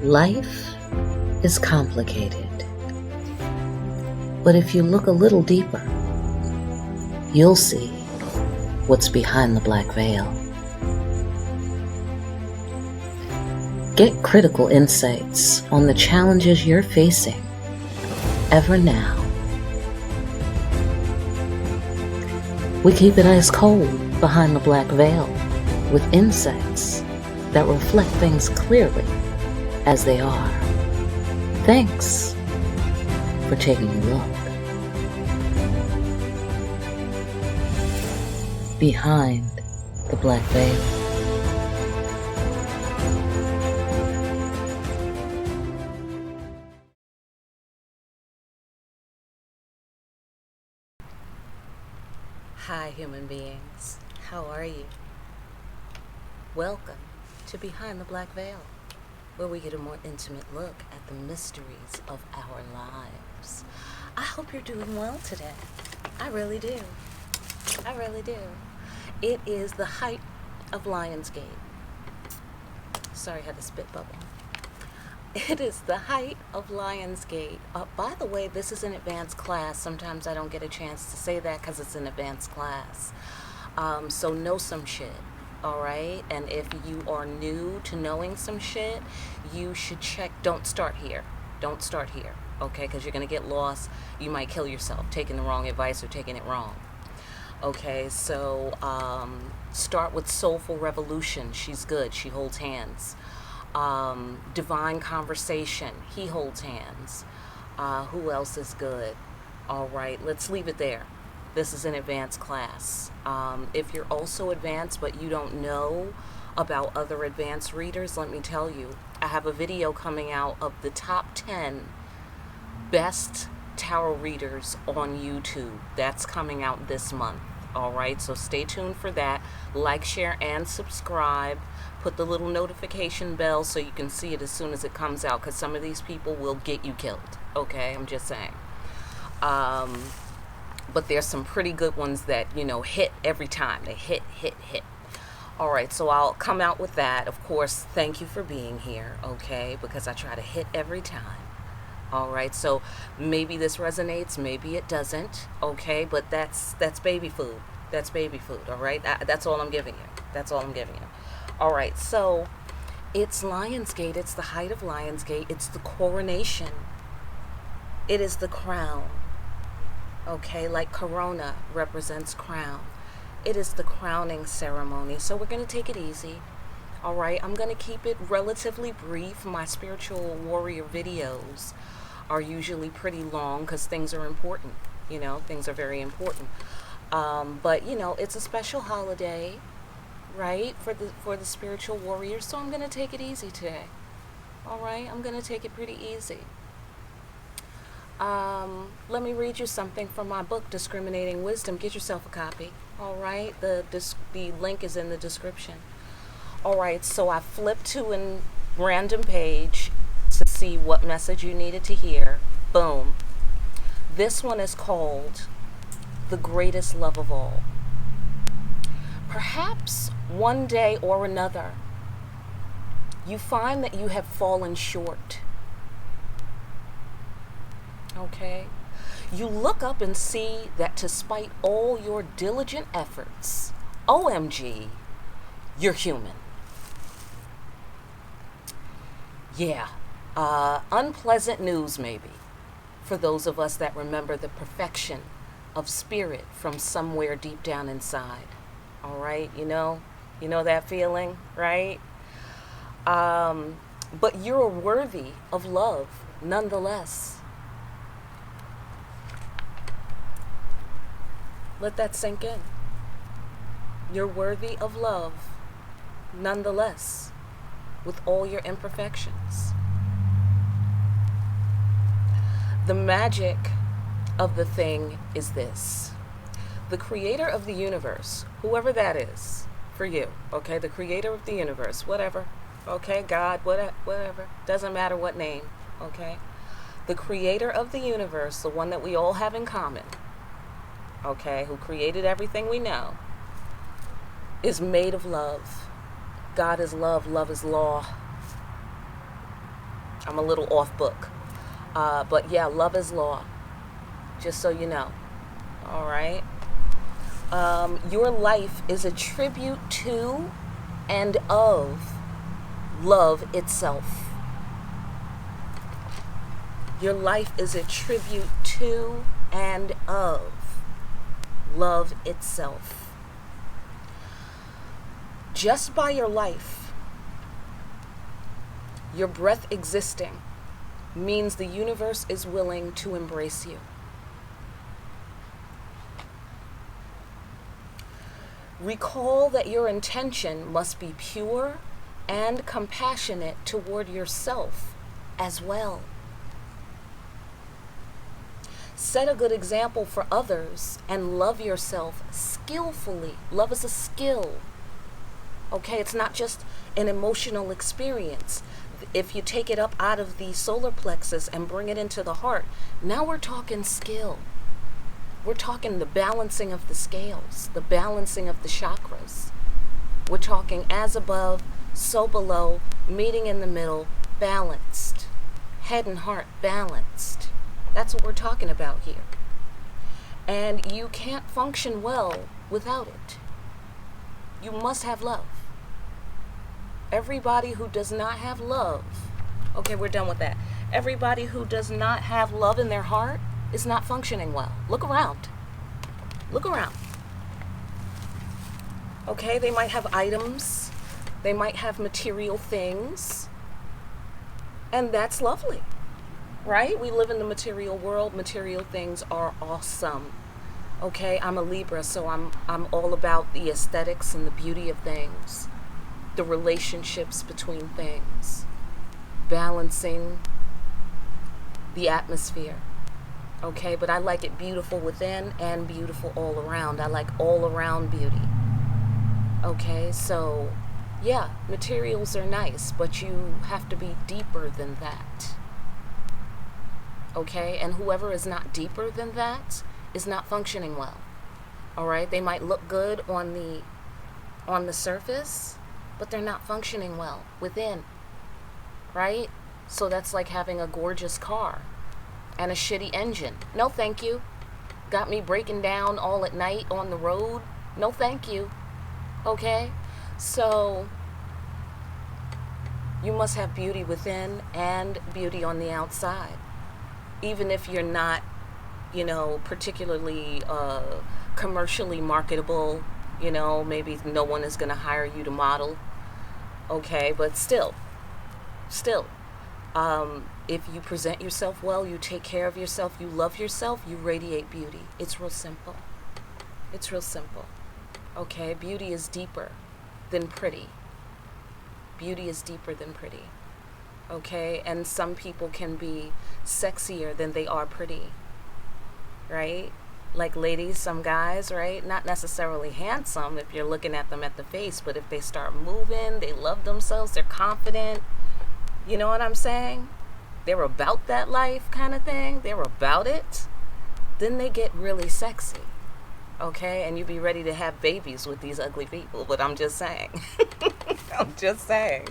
Life is complicated, but if you look a little deeper, you'll see what's behind the black veil. Get critical insights on the challenges you're facing ever now. We keep it ice cold behind the black veil with insights that reflect things clearly as they are. Thanks for taking a look behind the black veil. Hi, human beings. How are you? Welcome to Behind the Black Veil, where we get a more intimate look at the mysteries of our lives. I hope you're doing well today. I really do. I really do. It is the height of Lionsgate. Sorry, I had to spit bubble. It is the height of Lionsgate. By the way, this is an advanced class. Sometimes I don't get a chance to say that because it's an advanced class. So know some shit, all right? And if you are new to knowing some shit, you should check. Don't start here. Don't start here, okay? Because you're going to get lost. You might kill yourself taking the wrong advice or taking it wrong. Okay, so start with Soulful Revolution. She's good. She holds hands. Divine Conversation. He holds hands. Who else is good? All right, let's leave it there. This is an advanced class. If you're also advanced but you don't know about other advanced readers, let me tell you, I have a video coming out of the top 10 best tarot readers on YouTube. That's coming out this month. All right, so stay tuned for that. Like, share, and subscribe. Put the little notification bell so you can see it as soon as it comes out, because some of these people will get you killed. Okay, I'm just saying. But there's some pretty good ones that, hit every time. They hit. All right, so I'll come out with that. Of course, thank you for being here, okay, because I try to hit every time. All right, so maybe this resonates, maybe it doesn't, okay, but that's baby food. That's baby food, all right? That's all I'm giving you. That's all I'm giving you. All right, so it's Lionsgate. It's the height of Lionsgate. It's the coronation. It is the crown, okay, like Corona represents crown. It is the crowning ceremony, so we're going to take it easy. All right, I'm going to keep it relatively brief. My spiritual warrior videos are usually pretty long because things are important. Things are very important. But it's a special holiday, right, for the spiritual warriors. So I'm going to take it easy today. All right, I'm going to take it pretty easy. Let me read you something from my book, Discriminating Wisdom. Get yourself a copy. All right, the link is in the description. All right, so I flipped to a random page to see what message you needed to hear. Boom. This one is called The Greatest Love of All. Perhaps one day or another, you find that you have fallen short. Okay? You look up and see that despite all your diligent efforts, OMG, you're human. Yeah, unpleasant news maybe for those of us that remember the perfection of spirit from somewhere deep down inside. All right, you know that feeling, right? But you're worthy of love nonetheless. Let that sink in. You're worthy of love nonetheless, with all your imperfections. The magic of the thing is this. The creator of the universe, whoever that is for you, okay? The creator of the universe, whatever, okay? God, whatever. Doesn't matter what name, okay? The creator of the universe, the one that we all have in common, okay, who created everything we know, is made of love. God is love. Love is law. I'm a little off book. But yeah, love is law. Just so you know. All right. Your life is a tribute to and of love itself. Your life is a tribute to and of love itself. Just by your life, your breath existing means the universe is willing to embrace you. Recall that your intention must be pure and compassionate toward yourself as well. Set a good example for others and love yourself skillfully. Love is a skill. Okay, it's not just an emotional experience. If you take it up out of the solar plexus and bring it into the heart, now we're talking skill. We're talking the balancing of the scales, the balancing of the chakras. We're talking as above, so below, meeting in the middle, balanced. Head and heart balanced. That's what we're talking about here. And you can't function well without it. You must have love. Everybody who does not have love, okay, we're done with that. Everybody who does not have love in their heart is not functioning well. Look around. Look around. Okay, they might have items. They might have material things. And that's lovely, right? We live in the material world. Material things are awesome. Okay, I'm a Libra, so I'm all about the aesthetics and the beauty of things. The relationships between things. Balancing the atmosphere. Okay, but I like it beautiful within and beautiful all around. I like all around beauty. Okay, so yeah, materials are nice, but you have to be deeper than that. Okay, and whoever is not deeper than that is not functioning well. All right, they might look good on the surface, but they're not functioning well within. Right? So that's like having a gorgeous car and a shitty engine. No, thank you. Got me breaking down all at night on the road. No, thank you. Okay? So you must have beauty within and beauty on the outside. Even if you're not, particularly commercially marketable, maybe no one is going to hire you to model. Okay? But still, if you present yourself well, you take care of yourself, you love yourself, you radiate beauty. It's real simple. It's real simple. Okay? Beauty is deeper than pretty. Beauty is deeper than pretty. Okay? And some people can be sexier than they are pretty. Right? Like ladies, some guys, right? Not necessarily handsome if you're looking at them at the face, but if they start moving, they love themselves, they're confident. You know what I'm saying? They're about that life kind of thing. They're about it. Then they get really sexy. Okay? And you be ready to have babies with these ugly people. But I'm just saying. I'm just saying.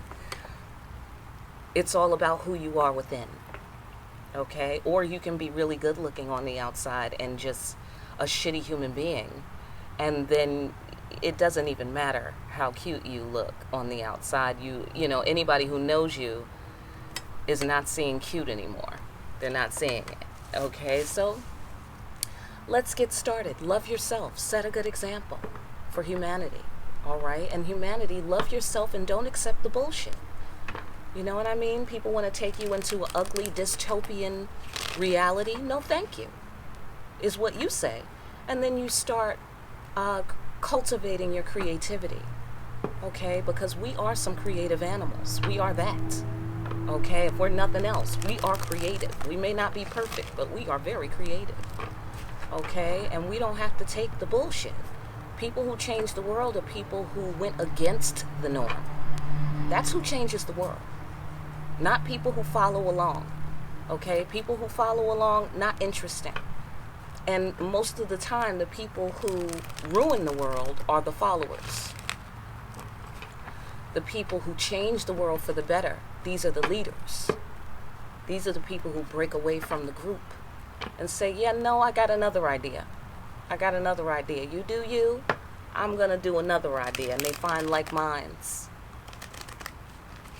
It's all about who you are within. Okay? Or you can be really good looking on the outside and just a shitty human being. And then it doesn't even matter how cute you look on the outside. Anybody who knows you is not seeing cute anymore. They're not seeing it. Okay, so let's get started. Love yourself. Set a good example for humanity. All right? And humanity, love yourself and don't accept the bullshit. You know what I mean? People want to take you into an ugly dystopian reality. No, thank you, is what you say. And then you start cultivating your creativity. Okay? Because we are some creative animals. We are that. Okay, if we're nothing else, we are creative. We may not be perfect, but we are very creative. Okay, and we don't have to take the bullshit. People who change the world are people who went against the norm. That's who changes the world. Not people who follow along. Okay, people who follow along, not interesting. And most of the time, the people who ruin the world are the followers. The people who change the world for the better, these are the leaders. These are the people who break away from the group and say, yeah, no, I got another idea. I got another idea. You do you, I'm going to do another idea. And they find like minds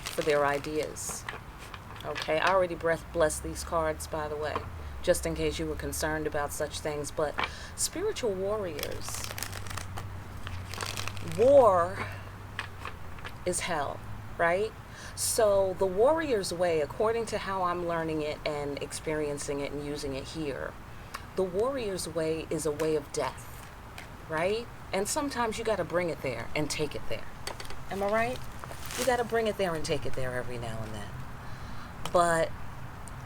for their ideas. Okay, I already blessed these cards, by the way, just in case you were concerned about such things. But spiritual warriors, war is hell, right? So the warrior's way, according to how I'm learning it and experiencing it and using it here, the warrior's way is a way of death, right? And sometimes you got to bring it there and take it there. Am I right? You got to bring it there and take it there every now and then. But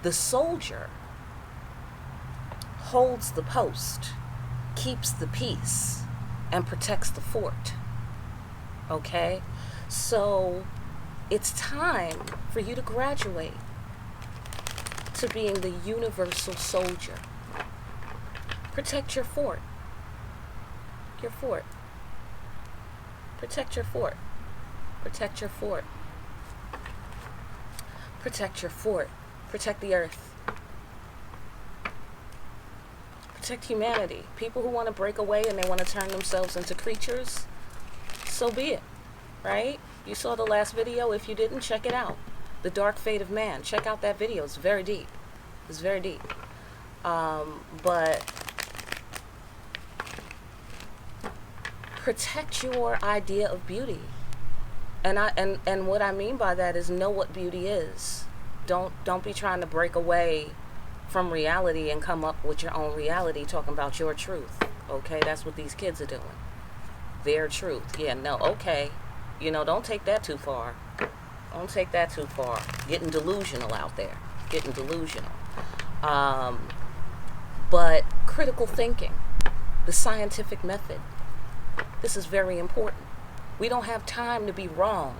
the soldier holds the post, keeps the peace, and protects the fort. Okay? So it's time for you to graduate to being the universal soldier. Protect your fort. Your fort. Protect your fort. Protect your fort. Protect your fort. Protect the earth. Protect humanity. People who want to break away and they want to turn themselves into creatures, so be it, right? You saw the last video. If you didn't, check it out. The Dark Fate of Man. Check out that video. It's very deep. It's very deep. But protect your idea of beauty. And what I mean by that is know what beauty is. Don't be trying to break away from reality and come up with your own reality talking about your truth. Okay, that's what these kids are doing. Their truth. Yeah, no, okay. You know, don't take that too far. Don't take that too far. Getting delusional out there. Getting delusional. But critical thinking, the scientific method, this is very important. We don't have time to be wrong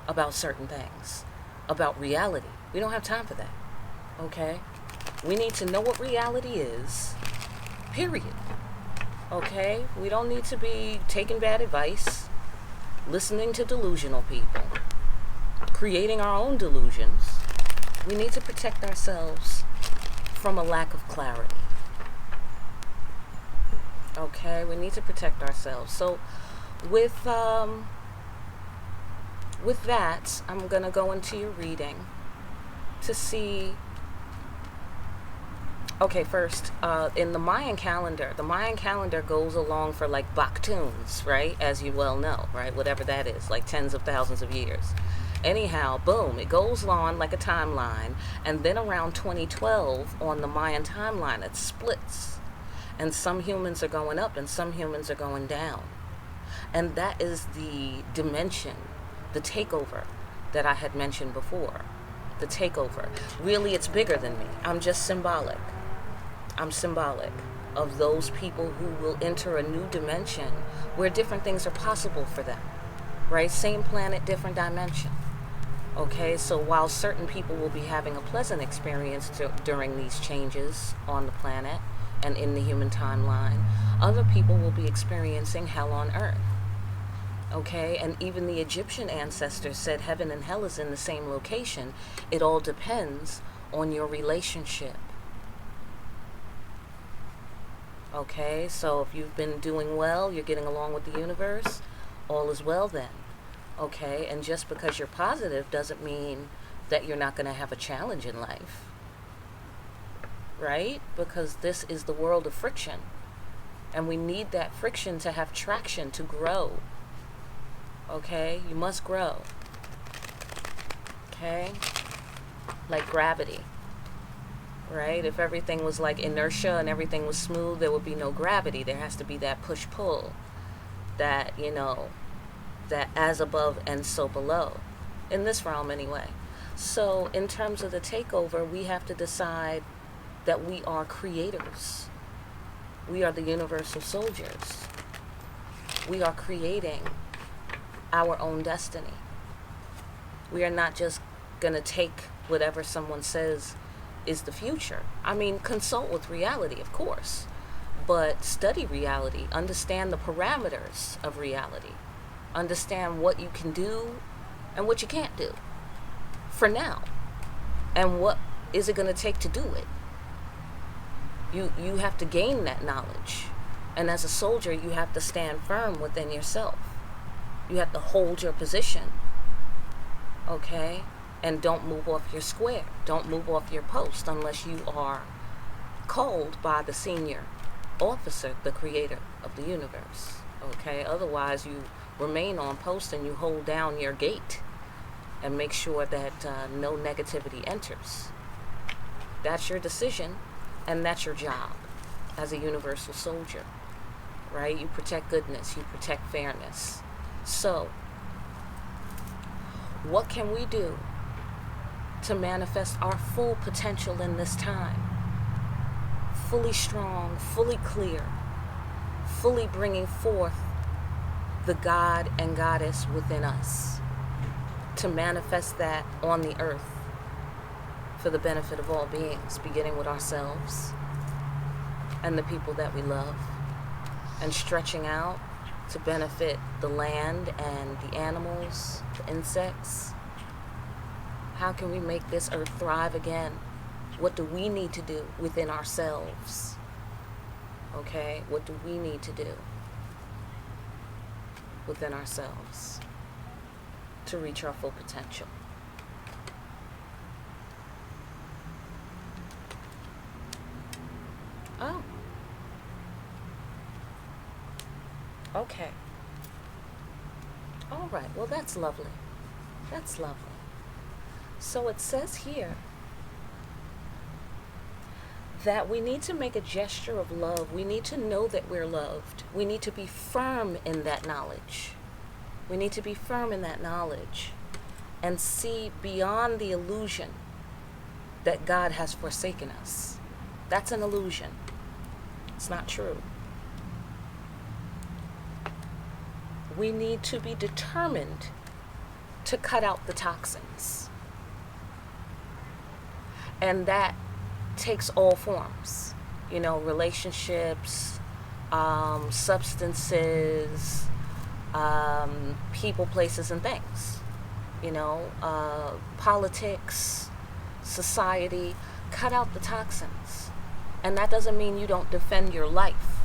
about certain things, about reality. We don't have time for that, okay? We need to know what reality is, period, okay? We don't need to be taking bad advice, listening to delusional people, creating our own delusions. We need to protect ourselves from a lack of clarity, okay? We need to protect ourselves. So with that, I'm going to go into your reading to see. Okay, first, in the Mayan calendar goes along for like Baktuns, right? As you well know, right? Whatever that is, like tens of thousands of years. Anyhow, boom, it goes on like a timeline. And then around 2012 on the Mayan timeline, it splits. And some humans are going up and some humans are going down. And that is the dimension, the takeover that I had mentioned before. The takeover. Really, it's bigger than me. I'm just symbolic. I'm symbolic of those people who will enter a new dimension where different things are possible for them. Right? Same planet, different dimension. Okay, so while certain people will be having a pleasant experience during these changes on the planet and in the human timeline, other people will be experiencing hell on earth. Okay, and even the Egyptian ancestors said heaven and hell is in the same location. It all depends on your relationship. Okay, so if you've been doing well, you're getting along with the universe, all is well then. Okay, and just because you're positive doesn't mean that you're not going to have a challenge in life. Right? Because this is the world of friction. And we need that friction to have traction, to grow. Okay? You must grow. Okay? Like gravity. Right? If everything was like inertia and everything was smooth, there would be no gravity. There has to be that push-pull. That, you know, that as above and so below. In this realm anyway. So in terms of the takeover, we have to decide that we are creators. We are the universal soldiers. We are creating our own destiny. We are not just going to take whatever someone says is the future. I mean, consult with reality, of course, but study reality. Understand the parameters of reality. Understand what you can do and what you can't do for now, and what is it going to take to do it? You have to gain that knowledge. And as a soldier, you have to stand firm within yourself. You have to hold your position, okay? And don't move off your square. Don't move off your post unless you are called by the senior officer, the creator of the universe, okay? Otherwise, you remain on post and you hold down your gate and make sure that no negativity enters. That's your decision, and that's your job as a universal soldier, right? You protect goodness, you protect fairness. So, what can we do to manifest our full potential in this time? Fully strong, fully clear, fully bringing forth the God and Goddess within us, to manifest that on the earth for the benefit of all beings, beginning with ourselves and the people that we love, and stretching out to benefit the land and the animals, the insects. How can we make this earth thrive again? What do we need to do within ourselves? Okay, what do we need to do within ourselves to reach our full potential? Oh. Okay. All right. Well, that's lovely. That's lovely. So it says here that we need to make a gesture of love. We need to know that we're loved. We need to be firm in that knowledge. We need to be firm in that knowledge and see beyond the illusion that God has forsaken us. That's an illusion. It's not true. We need to be determined to cut out the toxins. And that takes all forms, you know, relationships, substances, people, places, and things, you know, politics, society. Cut out the toxins. And that doesn't mean you don't defend your life,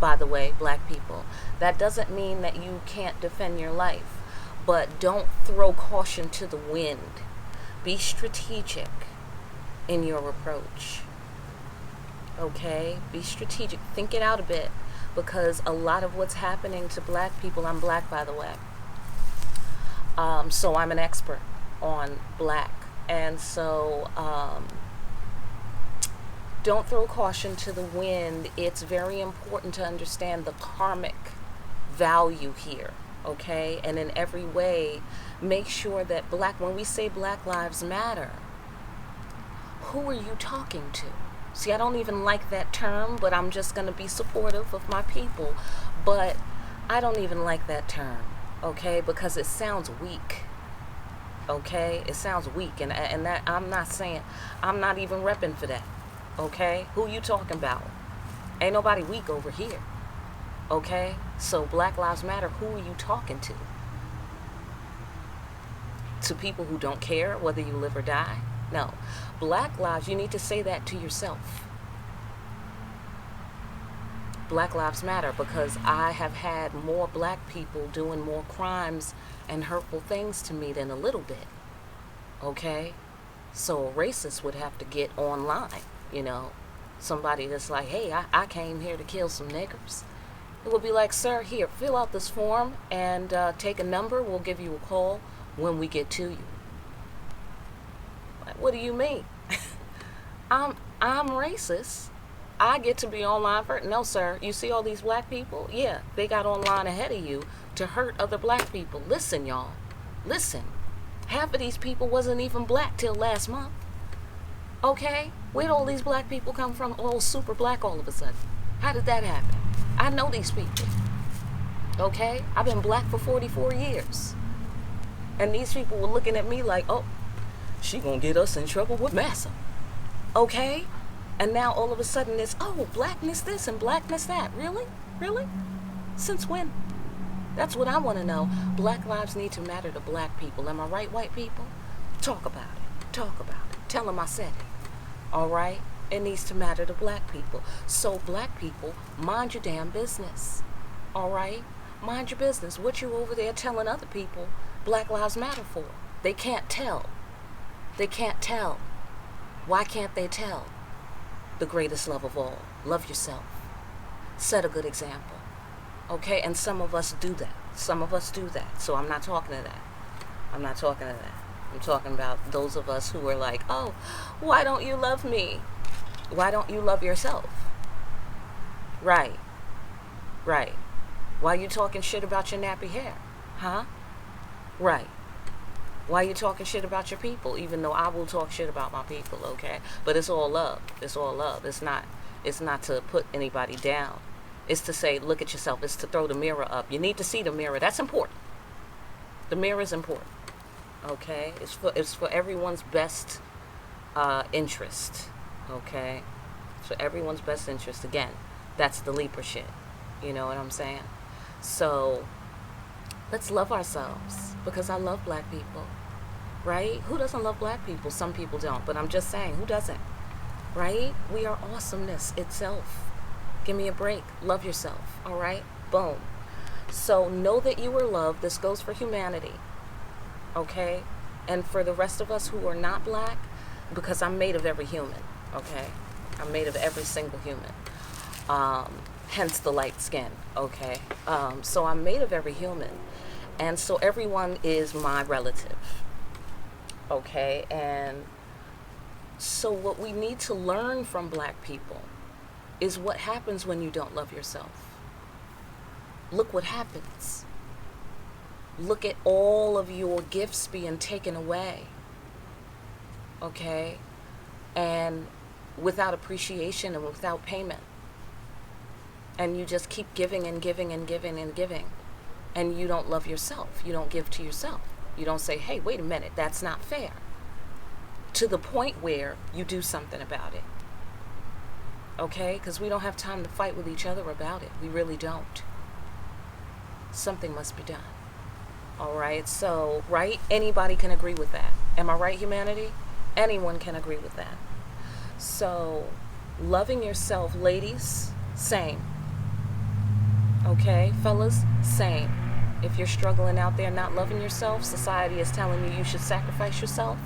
by the way, black people. That doesn't mean that you can't defend your life, but don't throw caution to the wind. Be strategic in your approach. Okay? Be strategic. Think it out a bit, because a lot of what's happening to black people, I'm black, by the way. So I'm an expert on black. And so, don't throw caution to the wind. It's very important to understand the karmic value here, okay? And in every way, make sure that when we say Black Lives Matter, who are you talking to? See, I don't even like that term, but I'm just going to be supportive of my people. But I don't even like that term, okay? Because it sounds weak, okay? It sounds weak, and that I'm not even repping for that. Okay, who you talking about? Ain't nobody weak over here. Okay, so Black Lives Matter, who are you talking to? To people who don't care whether you live or die? No. Black lives, you need to say that to yourself. Black Lives Matter, because I have had more black people doing more crimes and hurtful things to me than a little bit. Okay, so a racist would have to get online. You know, somebody that's like, hey, I came here to kill some niggers. It would be like, sir, here, fill out this form and take a number. We'll give you a call when we get to you. Like, what do you mean? I'm racist. I get to be online first. No, sir. You see all these black people? Yeah, they got online ahead of you to hurt other black people. Listen, y'all. Listen. Half of these people wasn't even black till last month. Okay? Where'd all these black people come from? All super black all of a sudden. How did that happen? I know these people. Okay? I've been black for 44 years. And these people were looking at me like, oh, she gonna get us in trouble with massa. Okay? And now all of a sudden it's, oh, blackness this and blackness that. Really? Really? Since when? That's what I want to know. Black lives need to matter to black people. Am I right, white people? Talk about it. Talk about it. Tell them I said it. All right? It needs to matter to black people. So black people, mind your damn business. All right? Mind your business. What you over there telling other people Black Lives Matter for? They can't tell. They can't tell. Why can't they tell? The greatest love of all. Love yourself. Set a good example. Okay? And some of us do that. Some of us do that. So I'm not talking to that. I'm not talking to that. I'm talking about those of us who are like, oh, why don't you love me? Why don't you love yourself? Right. Right. Why you talking shit about your nappy hair? Huh? Right. Why you talking shit about your people? Even though I will talk shit about my people, okay? But it's all love. It's all love. It's not to put anybody down. It's to say, look at yourself. It's to throw the mirror up. You need to see the mirror. That's important. The mirror is important. Okay? It's for everyone's best interest. Okay? It's for everyone's best interest. Again, that's the Libra shit. You know what I'm saying? So let's love ourselves, because I love black people. Right? Who doesn't love black people? Some people don't, but I'm just saying, who doesn't? Right? We are awesomeness itself. Give me a break. Love yourself. All right? Boom. So know that you are loved. This goes for humanity. Okay? And for the rest of us who are not black, because I'm made of every human. Okay? I'm made of every single human. Hence the light skin. Okay? So I'm made of every human. And so everyone is my relative. Okay? And so what we need to learn from black people is what happens when you don't love yourself. Look what happens. Look at all of your gifts being taken away. Okay? And without appreciation and without payment. And you just keep giving and giving and giving and giving. And you don't love yourself. You don't give to yourself. You don't say, hey, wait a minute, that's not fair. To the point where you do something about it. Okay? Because we don't have time to fight with each other about it. We really don't. Something must be done. All right? So, right? Anybody can agree with that. Am I right, humanity? Anyone can agree with that. So, loving yourself, ladies, same. Okay? Fellas, same. If you're struggling out there not loving yourself, society is telling you should sacrifice yourself.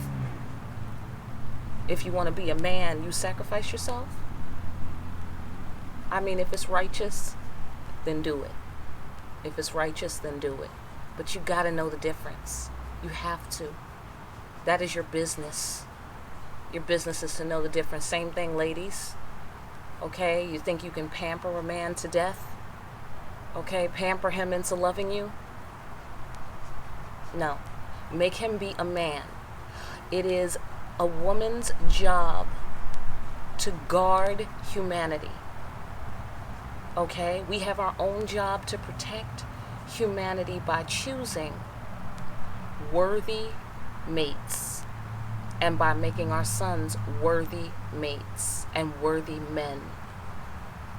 If you want to be a man, you sacrifice yourself. I mean, if it's righteous, then do it. If it's righteous, then do it. But you got to know the difference. You have to. That is your business. Your business is to know the difference. Same thing, ladies. Okay? You think you can pamper a man to death? Okay? Pamper him into loving you? No. Make him be a man. It is a woman's job to guard humanity. Okay? We have our own job to protect humanity by choosing worthy mates and by making our sons worthy mates and worthy men.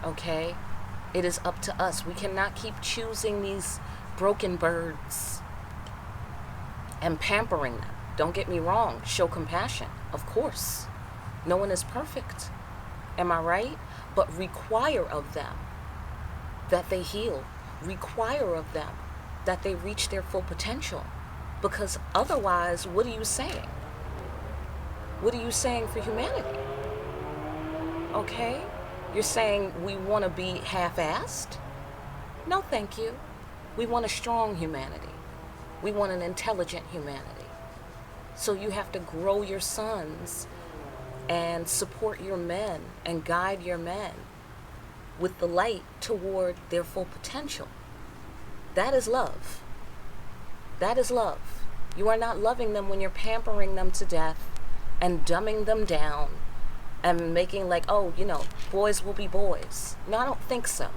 Okay? It is up to us. We cannot keep choosing these broken birds and pampering them. Don't get me wrong. Show compassion. Of course. No one is perfect. Am I right? But require of them that they heal. Require of them that they reach their full potential. Because otherwise, what are you saying? What are you saying for humanity? Okay? You're saying we want to be half-assed? No, thank you. We want a strong humanity. We want an intelligent humanity. So you have to grow your sons and support your men and guide your men with the light toward their full potential. That is love. That is love. You are not loving them when you're pampering them to death and dumbing them down and making like, oh, you know, boys will be boys. No, I don't think so.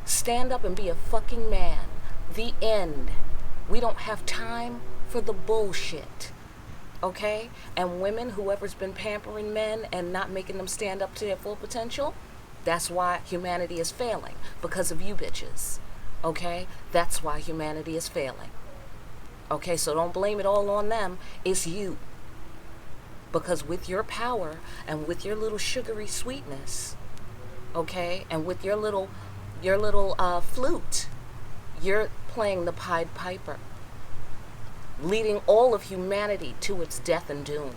Stand up and be a fucking man. The end. We don't have time for the bullshit. Okay? And women, whoever's been pampering men and not making them stand up to their full potential, that's why humanity is failing. Because of you bitches. Okay? That's why humanity is failing. Okay? So don't blame it all on them. It's you. Because with your power and with your little sugary sweetness, okay, and with your little flute, you're playing the Pied Piper, leading all of humanity to its death and doom.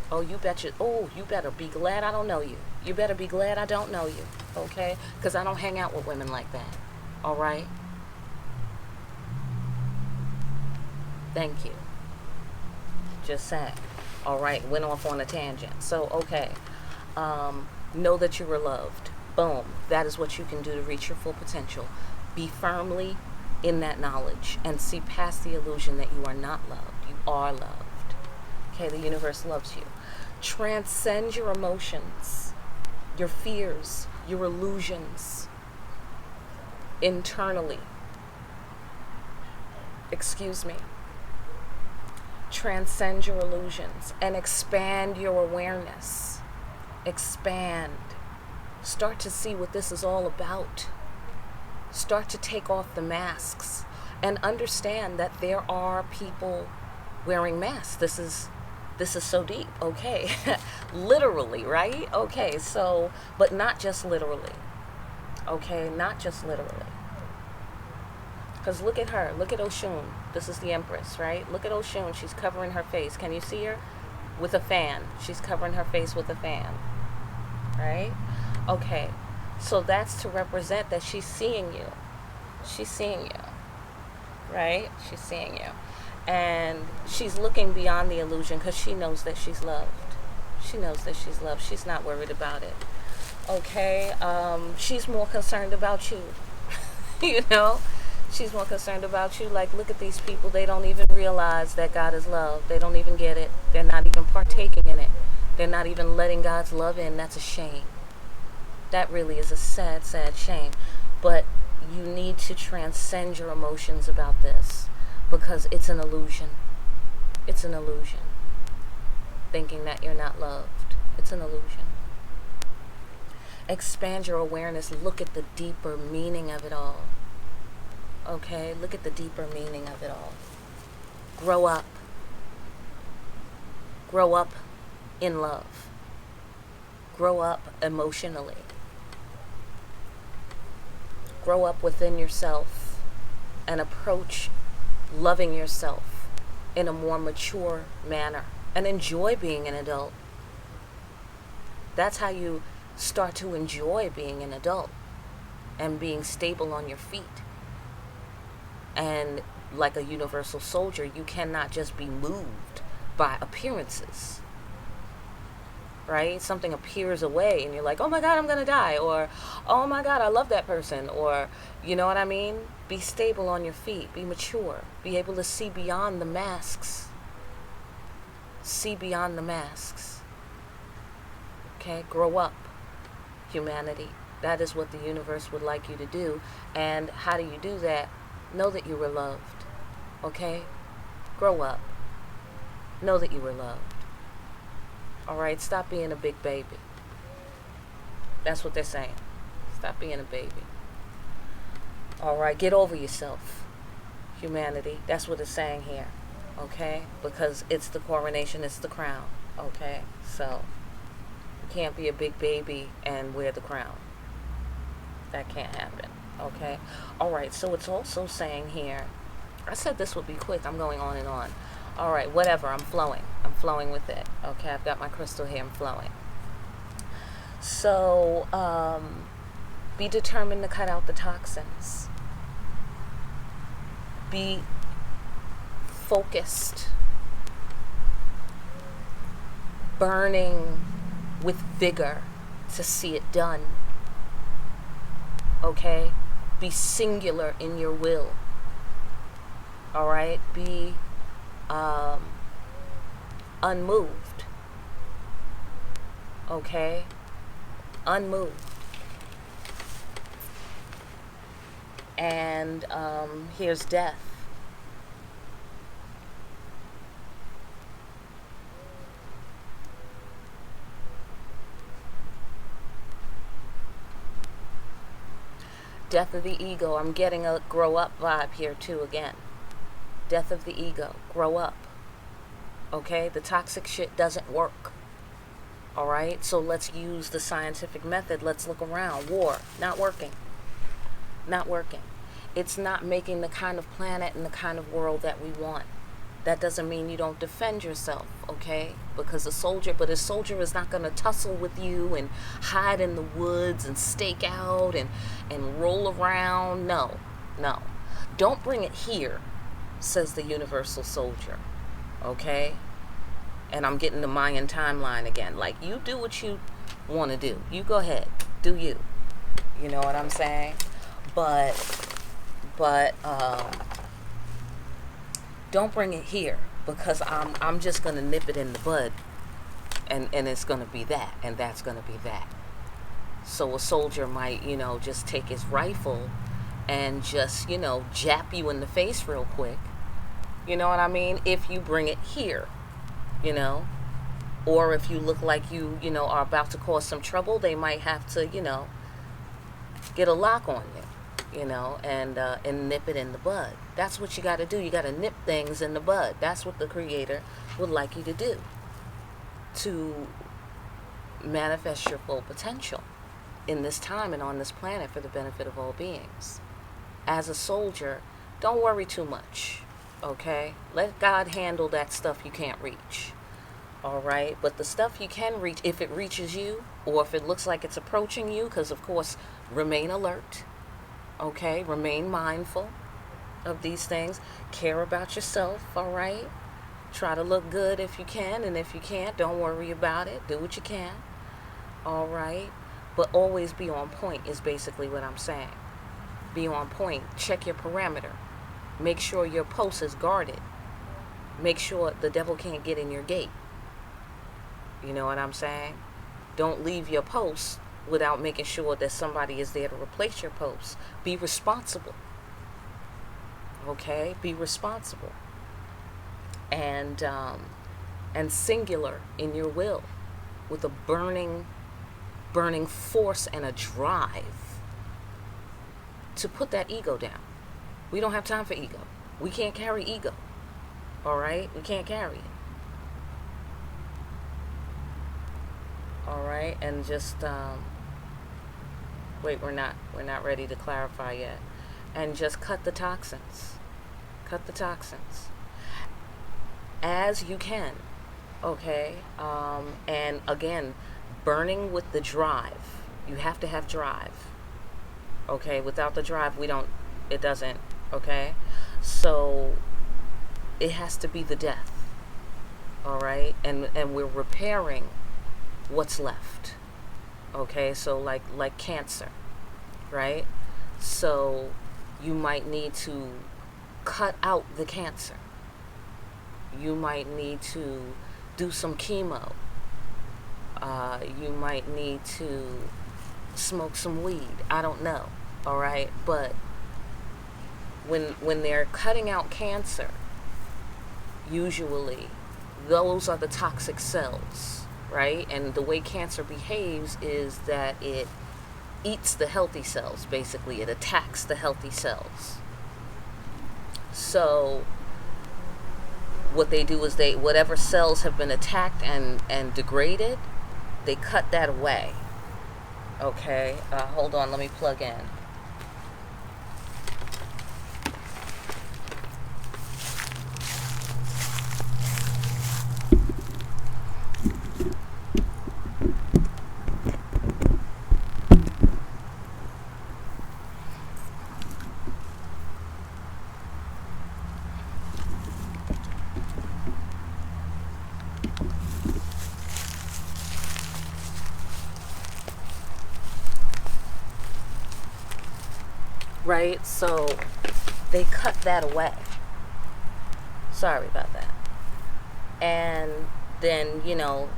Oh, you better be glad I don't know you. You better be glad I don't know you, okay? Because I don't hang out with women like that, all right? Thank you. Just saying. All right, went off on a tangent. So, okay. Know that you were loved. Boom. That is what you can do to reach your full potential. Be firmly in that knowledge and see past the illusion that you are not loved. You are loved. Okay, the universe loves you. Transcend your emotions, your fears, your illusions internally. Excuse me. Transcend your illusions and expand your awareness. Expand. Start to see what this is all about. Start to take off the masks and understand that there are people wearing masks. This is so deep, okay? Literally, right? Okay, so, but not just literally. Okay, not just literally. Because look at her. Look at Oshun. This is the Empress, right? Look at Oshun. She's covering her face. Can you see her? With a fan. She's covering her face with a fan. Right? Okay. So that's to represent that she's seeing you. She's seeing you. Right? She's seeing you. And she's looking beyond the illusion because she knows that she's loved. She knows that she's loved. She's not worried about it. Okay? She's more concerned about you. You know? She's more concerned about you. Like, look at these people. They don't even realize that God is love. They don't even get it. They're not even partaking in it. They're not even letting God's love in. That's a shame. That really is a sad, sad shame. But you need to transcend your emotions about this because it's an illusion. It's an illusion. Thinking that you're not loved. It's an illusion. Expand your awareness. Look at the deeper meaning of it all. Okay, look at the deeper meaning of it all. Grow up. Grow up in love. Grow up emotionally. Grow up within yourself and approach loving yourself in a more mature manner and enjoy being an adult. That's how you start to enjoy being an adult and being stable on your feet. And like a universal soldier, you cannot just be moved by appearances, right? Something appears away and you're like, oh my God, I'm going to die. Or, oh my God, I love that person. Or, you know what I mean? Be stable on your feet. Be mature. Be able to see beyond the masks. See beyond the masks. Okay? Grow up, humanity. That is what the universe would like you to do. And how do you do that? Know that you were loved, okay? Grow up. Know that you were loved. All right? Stop being a big baby. That's what they're saying. Stop being a baby. All right? Get over yourself, humanity. That's what it's saying here, okay? Because it's the coronation, it's the crown, okay? So you can't be a big baby and wear the crown. That can't happen. Okay. All right. So it's also saying here, I said this would be quick. I'm going on and on. All right. Whatever. I'm flowing. I'm flowing with it. Okay. I've got my crystal here. I'm flowing. So, be determined to cut out the toxins. Be focused. Burning with vigor to see it done. Okay? Be singular in your will. All right? Be unmoved. Okay? Unmoved. And here's death. Death of the ego. I'm getting a grow up vibe here too again. Death of the ego. Grow up. Okay? The toxic shit doesn't work. All right? So let's use the scientific method. Let's look around. War, not working. Not working. It's not making the kind of planet and the kind of world that we want. That doesn't mean you don't defend yourself, okay? Because a soldier is not going to tussle with you and hide in the woods and stake out and roll around. No, no. Don't bring it here, says the universal soldier, okay? And I'm getting the Mayan timeline again. Like, you do what you want to do. You go ahead. Do you. You know what I'm saying? But don't bring it here, because I'm just gonna nip it in the bud, and it's gonna be that, and that's gonna be that. So a soldier might, just take his rifle and just, jap you in the face real quick. You know what I mean? If you bring it here, or if you look like you are about to cause some trouble, they might have to, get a lock on you. And nip it in the bud. That's what you got to do. You got to nip things in the bud. That's what the Creator would like you to do, to manifest your full potential in this time and on this planet for the benefit of all beings. As a soldier, don't worry too much, okay? Let God handle that stuff you can't reach, all right? But the stuff you can reach, if it reaches you, or if it looks like it's approaching you, because, of course, remain alert. Okay, remain mindful of these things. Care about yourself, all right? Try to look good if you can, and if you can't, don't worry about it. Do what you can, all right? But always be on point is basically what I'm saying. Be on point. Check your perimeter. Make sure your post is guarded. Make sure the devil can't get in your gate. You know what I'm saying? Don't leave your post without making sure that somebody is there to replace your post. Be responsible. Okay? Be responsible. And singular in your will, with a burning force and a drive to put that ego down. We don't have time for ego. We can't carry ego. All right? We can't carry it. All right? And just wait, we're not ready to clarify yet. And just cut the toxins. Cut the toxins as you can, okay? And again, burning with the drive. You have to have drive, okay? Without the drive, it doesn't, okay? So it has to be the death, all right? And we're repairing what's left. Okay, so like cancer, right? So you might need to cut out the cancer. You might need to do some chemo. You might need to smoke some weed. I don't know, all right? But when they're cutting out cancer, usually those are the toxic cells. Right? And the way cancer behaves is that it eats the healthy cells, basically. It attacks the healthy cells. So what they do is whatever cells have been attacked and degraded, they cut that away. Okay? Hold on, let me plug in. Right? So they cut that away. Sorry about that. And then,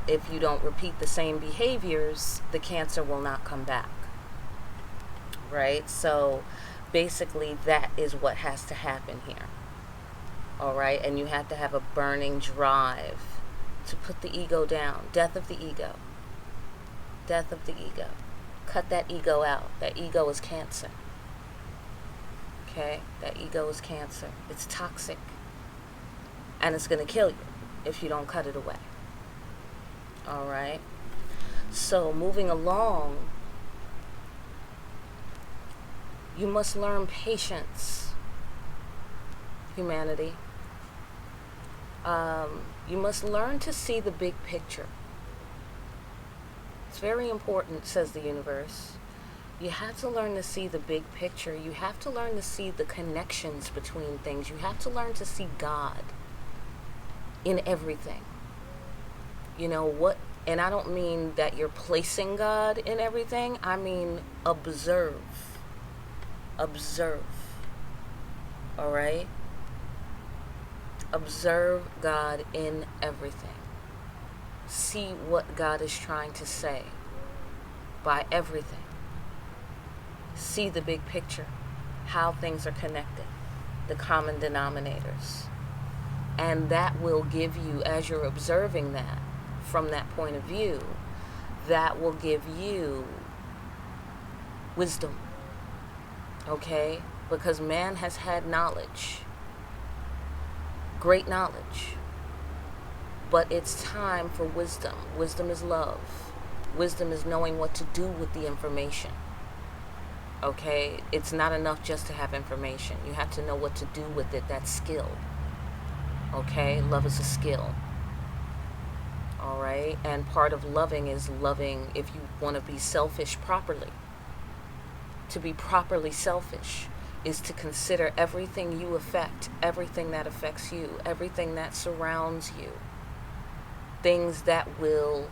if you don't repeat the same behaviors, the cancer will not come back. Right? So basically that is what has to happen here. All right? And you have to have a burning drive to put the ego down. Death of the ego. Death of the ego. Cut that ego out. That ego is cancer. Okay? That ego is cancer. It's toxic. And it's going to kill you. if you don't cut it away. All right. So moving along, you must learn patience, humanity. You must learn to see the big picture. It's very important, says the universe. You have to learn to see the big picture. You have to learn to see the connections between things. You have to learn to see God in everything. You know what? And I don't mean that you're placing God in everything. I mean observe. Observe. All right? Observe God in everything. See what God is trying to say by everything. See the big picture, how things are connected, the common denominators. And that will give you, as you're observing that from that point of view, that will give you wisdom. Okay? Because man has had knowledge, great knowledge. But it's time for wisdom. Wisdom is love. Wisdom is knowing what to do with the information. Okay? It's not enough just to have information. You have to know what to do with it. That's skill. Okay? Love is a skill. All right? And part of loving is loving if you want to be selfish properly. To be properly selfish is to consider everything you affect, everything that affects you, everything that surrounds you. Things that will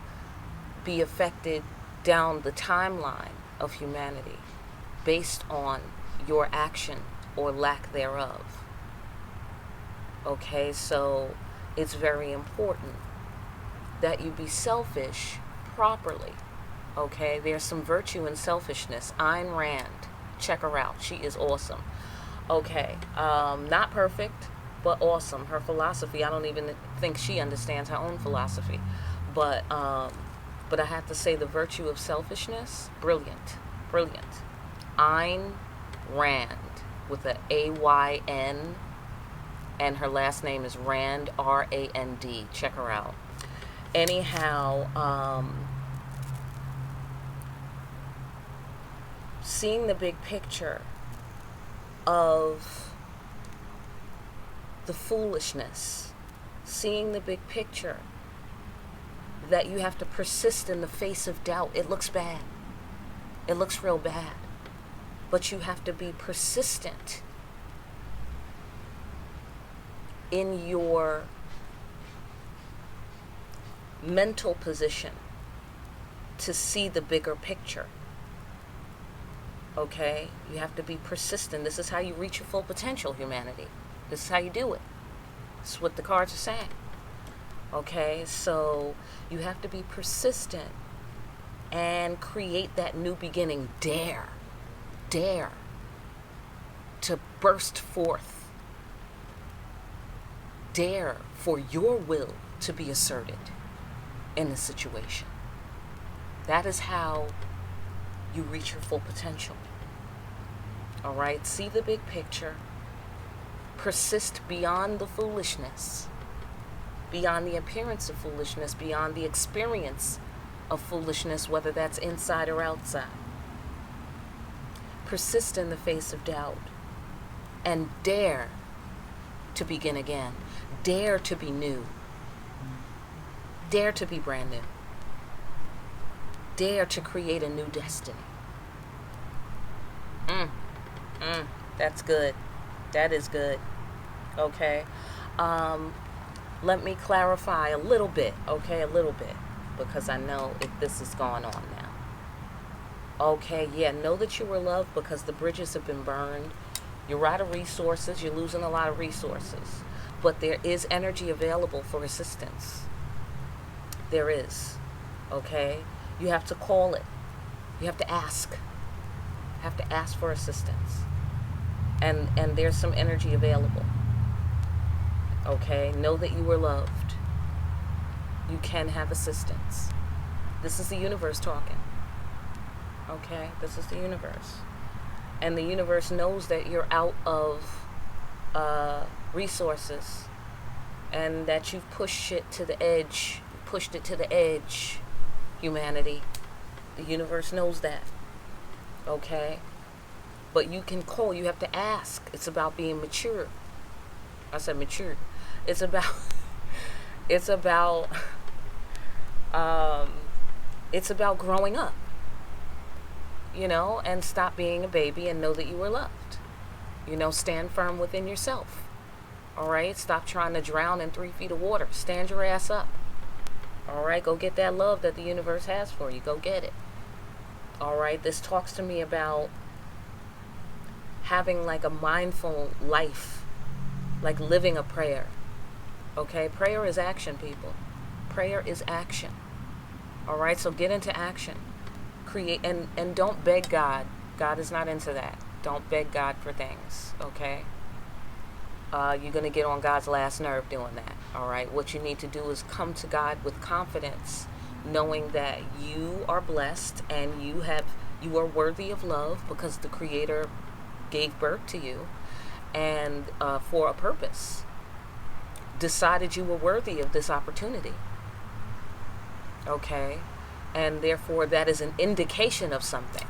be affected down the timeline of humanity based on your action or lack thereof. Okay, so it's very important that you be selfish properly. Okay, there's some virtue in selfishness. Ayn Rand, check her out. She is awesome. Okay, not perfect, but awesome. Her philosophy, I don't even think she understands her own philosophy. But I have to say the virtue of selfishness, brilliant, brilliant. Ayn Rand with a A-Y-N, and her last name is Rand, R-A-N-D. Check her out. Anyhow, seeing the big picture of the foolishness, seeing the big picture that you have to persist in the face of doubt. It looks bad. It looks real bad. But you have to be persistent in your mental position to see the bigger picture. Okay? You have to be persistent. This is how you reach your full potential, humanity. This is how you do it. This is what the cards are saying. Okay? So you have to be persistent and create that new beginning. Dare to burst forth. Dare for your will to be asserted in the situation. That is how you reach your full potential. All right? See the big picture. Persist beyond the foolishness, beyond the appearance of foolishness, beyond the experience of foolishness, whether that's inside or outside. Persist in the face of doubt and dare to begin again. Dare to be new. Dare to be brand new. Dare to create a new destiny. That's good. That is good. Okay. Let me clarify a little bit. Okay, a little bit. Because I know if this is going on now. Okay, yeah, know that you were loved because the bridges have been burned. You're out of resources. You're losing a lot of resources. But there is energy available for assistance. There is. Okay? You have to call it. You have to ask. You have to ask for assistance. And there's some energy available. Okay? Know that you were loved. You can have assistance. This is the universe talking. Okay? This is the universe. And the universe knows that you're out of resources. and that you've pushed it to the edge, humanity. The universe knows that. Okay? But you can call, you have to ask. It's about being mature. I said mature. It's about it's about it's about growing up. And stop being a baby and know that you are loved. Stand firm within yourself. All right? Stop trying to drown in 3 feet of water. Stand your ass up. All right? Go get that love that the universe has for you. Go get it. All right? This talks to me about having like a mindful life, like living a prayer. Okay? Prayer is action, people. Prayer is action. All right? So get into action. Create, and don't beg God. God is not into that. Don't beg God for things. Okay? You're going to get on God's last nerve doing that. All right? What you need to do is come to God with confidence, knowing that you are blessed and you are worthy of love because the Creator gave birth to you, and for a purpose, decided you were worthy of this opportunity. Okay? And therefore that is an indication of something.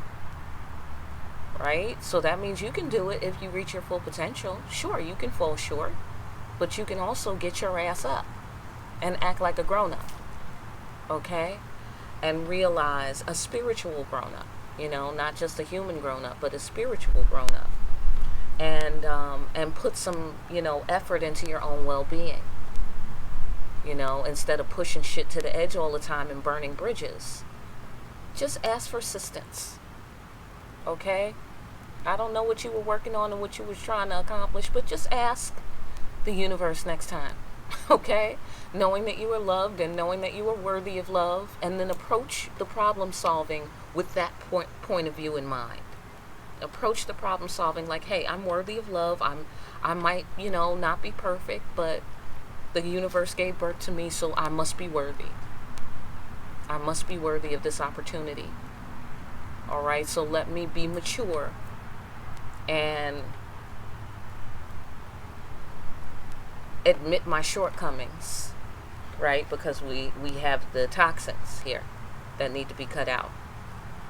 Right? So that means you can do it if you reach your full potential. Sure, you can fall short, but you can also get your ass up and act like a grown-up. Okay? And realize a spiritual grown-up. Not just a human grown-up, but a spiritual grown-up. And put some, effort into your own well-being. Instead of pushing shit to the edge all the time and burning bridges. Just ask for assistance. Okay? I don't know what you were working on and what you were trying to accomplish, but just ask the universe next time. Okay? Knowing that you are loved and knowing that you are worthy of love, and then approach the problem solving with that point of view in mind. Approach the problem solving like, hey, I'm worthy of love. I might, not be perfect, but the universe gave birth to me, so I must be worthy. I must be worthy of this opportunity. All right, so let me be mature and admit my shortcomings, right? Because we have the toxins here that need to be cut out,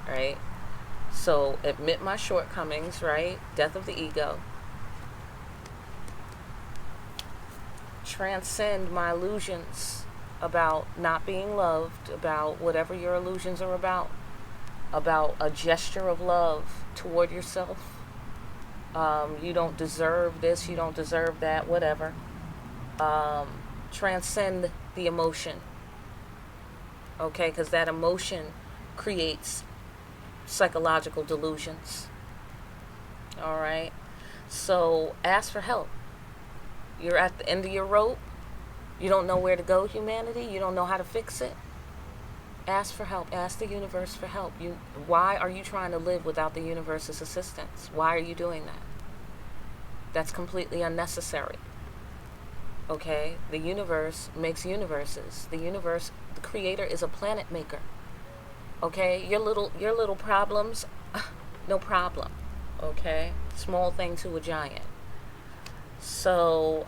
right? So admit my shortcomings, right? Death of the ego. Transcend my illusions about not being loved, about whatever your illusions are about a gesture of love toward yourself. You don't deserve this, you don't deserve that, whatever. Transcend the emotion. Okay, because that emotion creates psychological delusions. All right? So ask for help. You're at the end of your rope. You don't know where to go, humanity. You don't know how to fix it. Ask for help. Ask the universe for help. Why are you trying to live without the universe's assistance? Why are you doing that? That's completely unnecessary. Okay? The universe makes universes. The Creator is a planet maker. Okay? Your little problems, no problem. Okay? Small thing to a giant. So,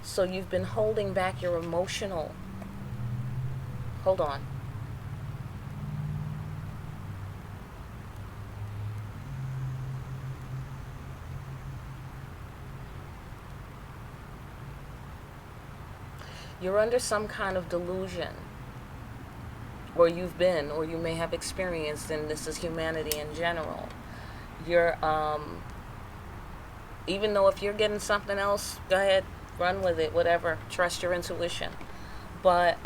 so you've been holding back your emotional. Hold on. You're under some kind of delusion, or you've been, or you may have experienced, and this is humanity in general. You're, even though if you're getting something else, go ahead, run with it, whatever, trust your intuition. But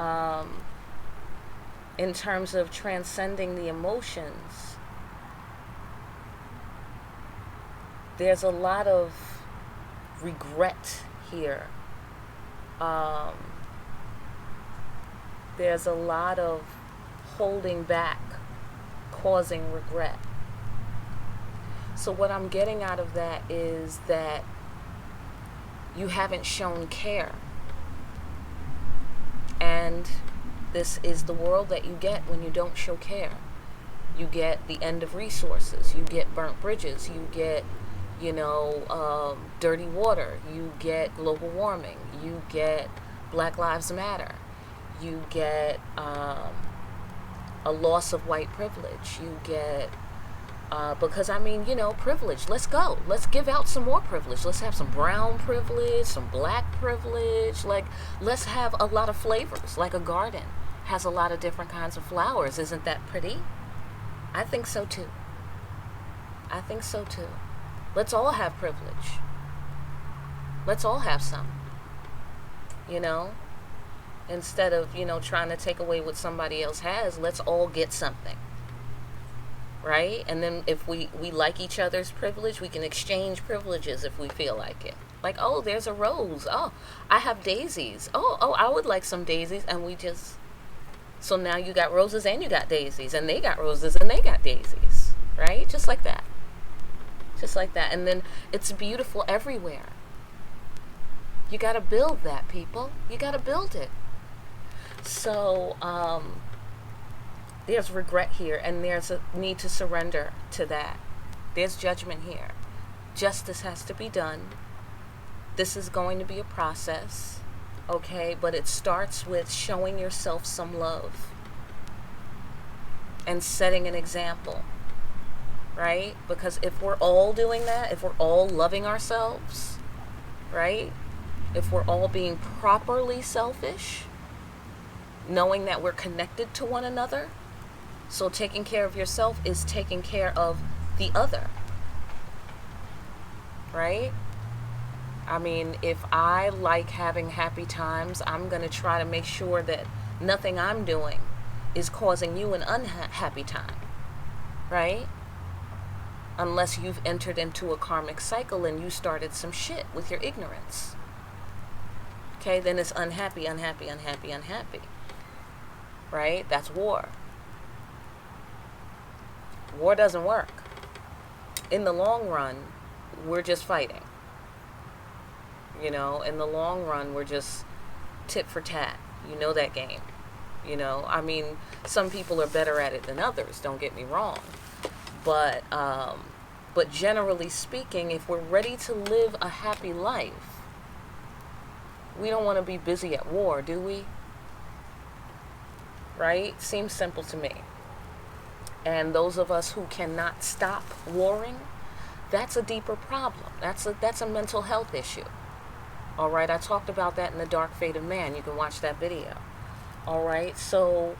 in terms of transcending the emotions, there's a lot of regret here. There's a lot of holding back, causing regret. So what I'm getting out of that is that you haven't shown care. And this is the world that you get when you don't show care. You get the end of resources. You get burnt bridges. You get, you know, dirty water, you get global warming, you get Black Lives Matter, you get a loss of white privilege, you get because I mean, you know, privilege. Let's go. Let's give out some more privilege. Let's have some brown privilege, some black privilege. Like, let's have a lot of flavors. Like a garden has a lot of different kinds of flowers. Isn't that pretty? I think so too. I think so too. Let's all have privilege. Let's all have some. You know? Instead of, you know, trying to take away what somebody else has, let's all get something. Right? And then if we like each other's privilege, we can exchange privileges if we feel like it. Like, oh, there's a rose. Oh, I have daisies. Oh, I would like some daisies. And we just, so now you got roses and you got daisies. And they got roses and they got daisies. Right? Just like that. Just like that. And then it's beautiful everywhere. You got to build that, people. You got to build it. So, there's regret here, and there's a need to surrender to that. There's judgment here. Justice has to be done. This is going to be a process, okay? But it starts with showing yourself some love and setting an example, right? Because if we're all doing that, if we're all loving ourselves, right? If we're all being properly selfish, knowing that we're connected to one another, so taking care of yourself is taking care of the other, right? I mean, if I like having happy times, I'm going to try to make sure that nothing I'm doing is causing you an unhappy time, right? Unless you've entered into a karmic cycle and you started some shit with your ignorance. Okay, then it's unhappy, unhappy, unhappy, unhappy. Right? That's war. War doesn't work. In the long run, we're just fighting. You know, in the long run, we're just tit for tat. You know that game. You know, I mean, some people are better at it than others, don't get me wrong. But generally speaking, if we're ready to live a happy life, we don't want to be busy at war, do we? Right? Seems simple to me. And those of us who cannot stop warring, that's a deeper problem. That's a mental health issue. All right, I talked about that in The Dark Fate of Man. You can watch that video. All right, so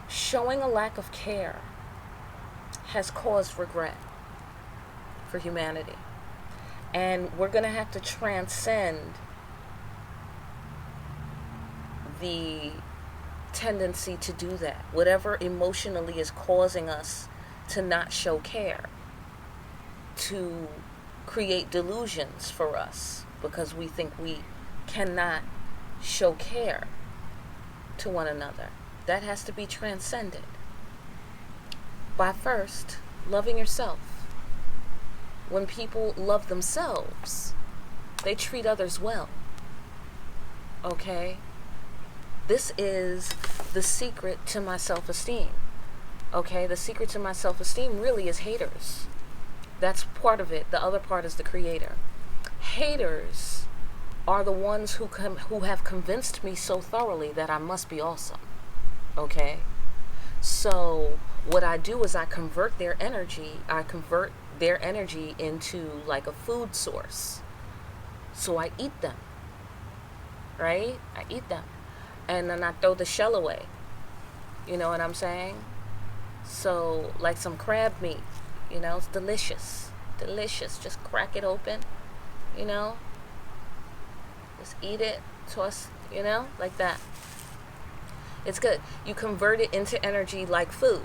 showing a lack of care has caused regret for humanity. And we're going to have to transcend the tendency to do that. Whatever emotionally is causing us to not show care, to create delusions for us because we think we cannot show care to one another. That has to be transcended by first loving yourself. When people love themselves, they treat others well. Okay? This is the secret to my self-esteem. Okay? The secret to my self-esteem really is haters. That's part of it. The other part is the creator. Haters are the ones who have convinced me so thoroughly that I must be awesome. Okay? So what I do is I convert their energy into like a food source. So I eat them. Right? I eat them. And then I throw the shell away. You know what I'm saying? So like some crab meat, you know, it's delicious. Delicious. Just crack it open, you know? Just eat it, toss, you know, like that. It's good. You convert it into energy like food.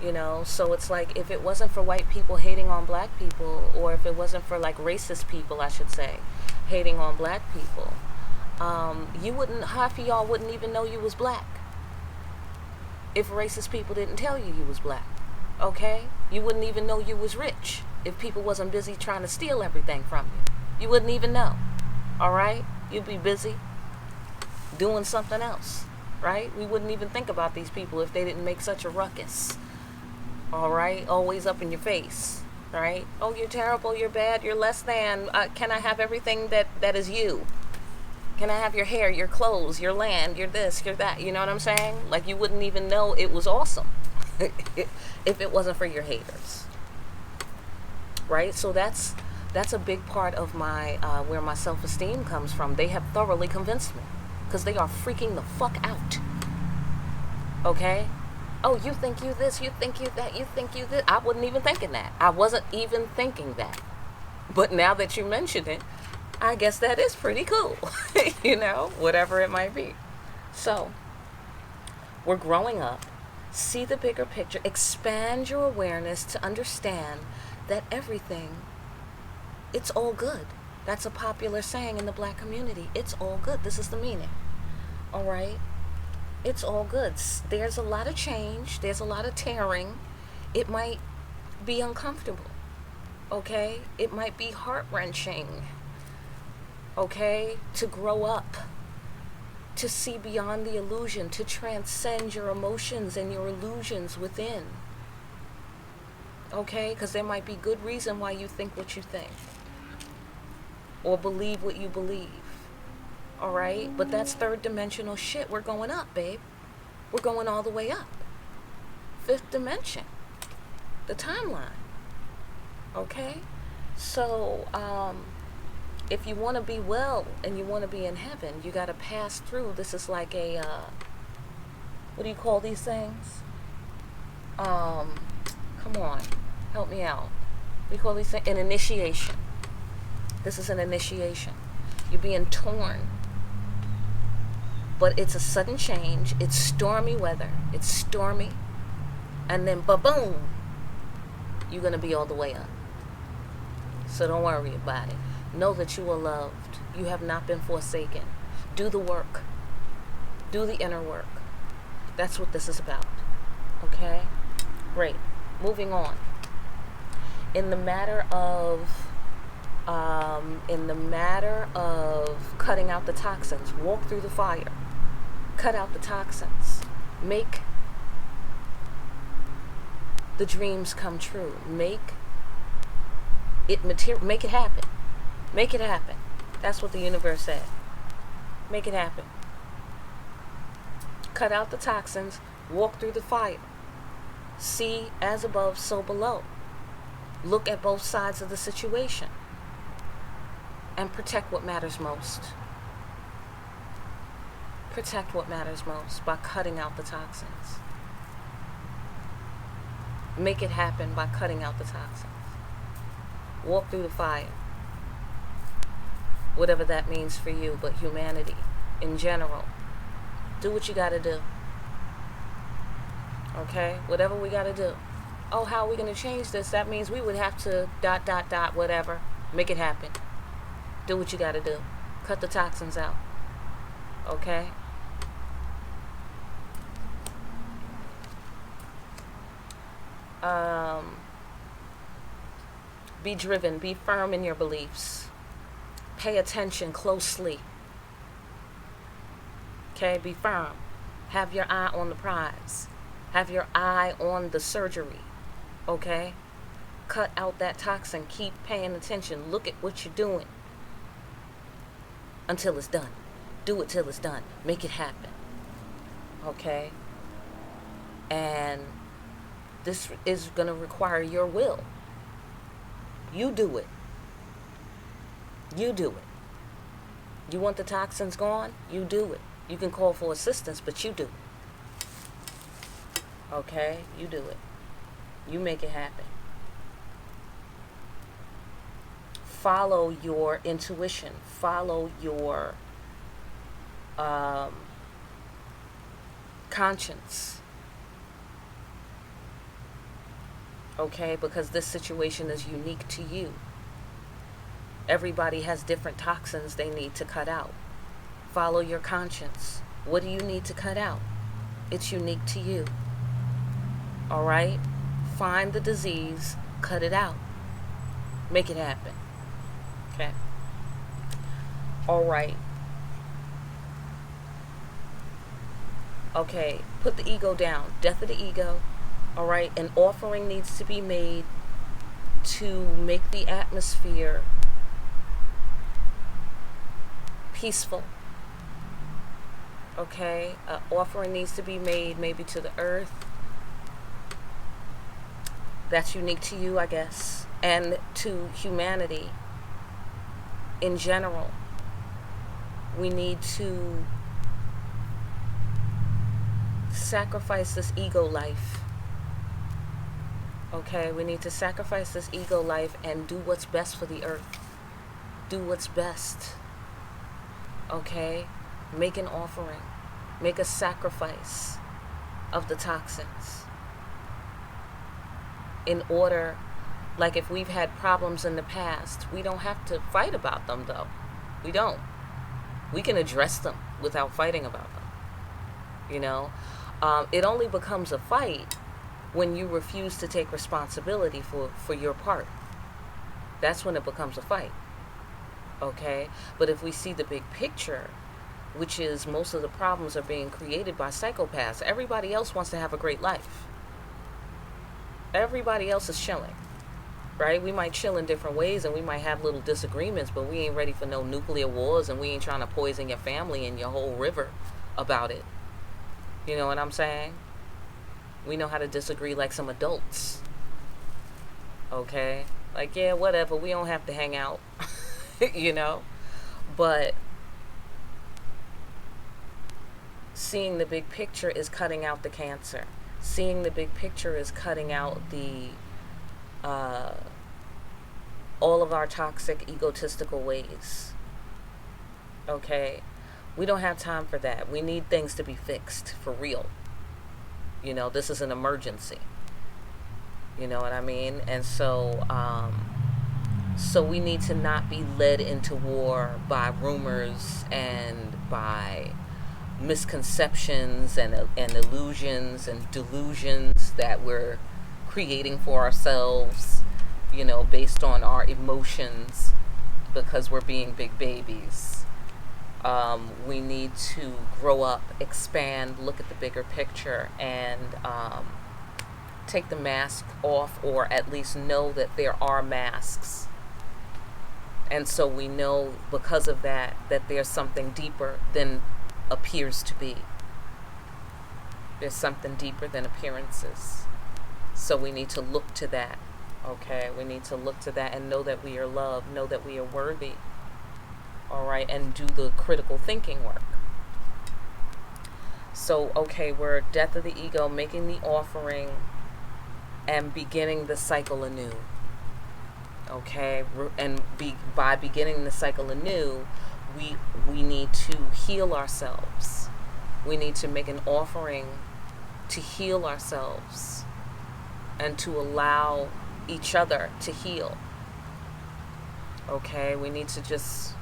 You know, so it's like if it wasn't for white people hating on black people, or if it wasn't for like racist people, I should say, hating on black people, half of y'all wouldn't even know you was black. If racist people didn't tell you was black, okay? You wouldn't even know you was rich if people wasn't busy trying to steal everything from you. You wouldn't even know, all right? You'd be busy doing something else, right? We wouldn't even think about these people if they didn't make such a ruckus. All right, always up in your face, right? Oh, you're terrible, you're bad, you're less than. Can I have everything that is you? Can I have your hair, your clothes, your land, your this, your that? You know what I'm saying? Like, you wouldn't even know it was awesome if it wasn't for your haters, right? So that's a big part of my where my self-esteem comes from. They have thoroughly convinced me, because they are freaking the fuck out. Okay? Oh, you think you this, you think you that, you think you this. I wasn't even thinking that. I wasn't even thinking that. But now that you mention it, I guess that is pretty cool. You know, whatever it might be. So, we're growing up. See the bigger picture. Expand your awareness to understand that everything, it's all good. That's a popular saying in the black community. It's all good. This is the meaning. All right? It's all good. There's a lot of change. There's a lot of tearing. It might be uncomfortable. Okay? It might be heart-wrenching. Okay? To grow up. To see beyond the illusion. To transcend your emotions and your illusions within. Okay? Because there might be good reason why you think what you think. Or believe what you believe. Alright? But that's third dimensional shit. We're going up, babe. We're going all the way up. Fifth dimension. The timeline. Okay? So, if you want to be well and you want to be in heaven, you got to pass through. This is like a, what do you call these things? Come on. Help me out. We call these things an initiation. This is an initiation. You're being torn. But it's a sudden change. It's stormy weather. It's stormy. And then ba-boom. You're going to be all the way up. So don't worry about it. Know that you are loved. You have not been forsaken. Do the work. Do the inner work. That's what this is about. Okay? Great. Moving on. In the matter of cutting out the toxins, walk through the fire. Cut out the toxins. Make the dreams come true. Make it happen. Make it happen. That's what the universe said. Make it happen. Cut out the toxins. Walk through the fire. See as above, so below. Look at both sides of the situation. And protect what matters most. Protect what matters most by cutting out the toxins. Make it happen by cutting out the toxins. Walk through the fire. Whatever that means for you, but humanity in general. Do what you gotta do. Okay? Whatever we gotta do. Oh, how are we gonna change this? That means we would have to ... whatever. Make it happen. Do what you gotta do. Cut the toxins out. Okay? Be driven. Be firm in your beliefs. Pay attention closely. Okay? Be firm. Have your eye on the prize. Have your eye on the surgery. Okay? Cut out that toxin. Keep paying attention. Look at what you're doing. Until it's done. Do it till it's done. Make it happen. Okay? And this is going to require your will. You do it. You do it. You want the toxins gone? You do it. You can call for assistance, but you do it. Okay? You do it. You make it happen. Follow your intuition. Follow your conscience. Okay? Because this situation is unique to you. Everybody has different toxins they need to cut out. Follow your conscience. What do you need to cut out? It's unique to you. All right? Find the disease, cut it out. Make it happen. Okay? All right. Okay, put the ego down. Death of the ego. All right, an offering needs to be made to make the atmosphere peaceful. Okay, an offering needs to be made maybe to the earth. That's unique to you, I guess, and to humanity in general. We need to sacrifice this ego life. Okay, we need to sacrifice this ego life and do what's best for the earth. Do what's best. Okay, make an offering, make a sacrifice of the toxins in order, like if we've had problems in the past, we don't have to fight about them though. We don't. We can address them without fighting about them. You know, it only becomes a fight when you refuse to take responsibility for your part. That's when it becomes a fight. Okay? But if we see the big picture, which is most of the problems are being created by psychopaths, everybody else wants to have a great life. Everybody else is chilling. Right? We might chill in different ways and we might have little disagreements, but we ain't ready for no nuclear wars and we ain't trying to poison your family and your whole river about it. You know what I'm saying? We know how to disagree like some adults. Okay? Like, yeah, whatever. We don't have to hang out. You know? But seeing the big picture is cutting out the cancer. Seeing the big picture is cutting out the all of our toxic, egotistical ways. Okay? We don't have time for that. We need things to be fixed for real. You know, this is an emergency. You know what I mean? And so we need to not be led into war by rumors and by misconceptions and illusions and delusions that we're creating for ourselves, you know, based on our emotions because we're being big babies. We need to grow up, expand, look at the bigger picture, and take the mask off, or at least know that there are masks. And so we know because of that there's something deeper than appears to be. There's something deeper than appearances. So we need to look to that. Okay? We need to look to that and know that we are loved, know that we are worthy. All right? And do the critical thinking work. So, okay, we're at death of the ego, making the offering, and beginning the cycle anew. Okay? And by beginning the cycle anew, we need to heal ourselves. We need to make an offering to heal ourselves and to allow each other to heal. Okay? We need to just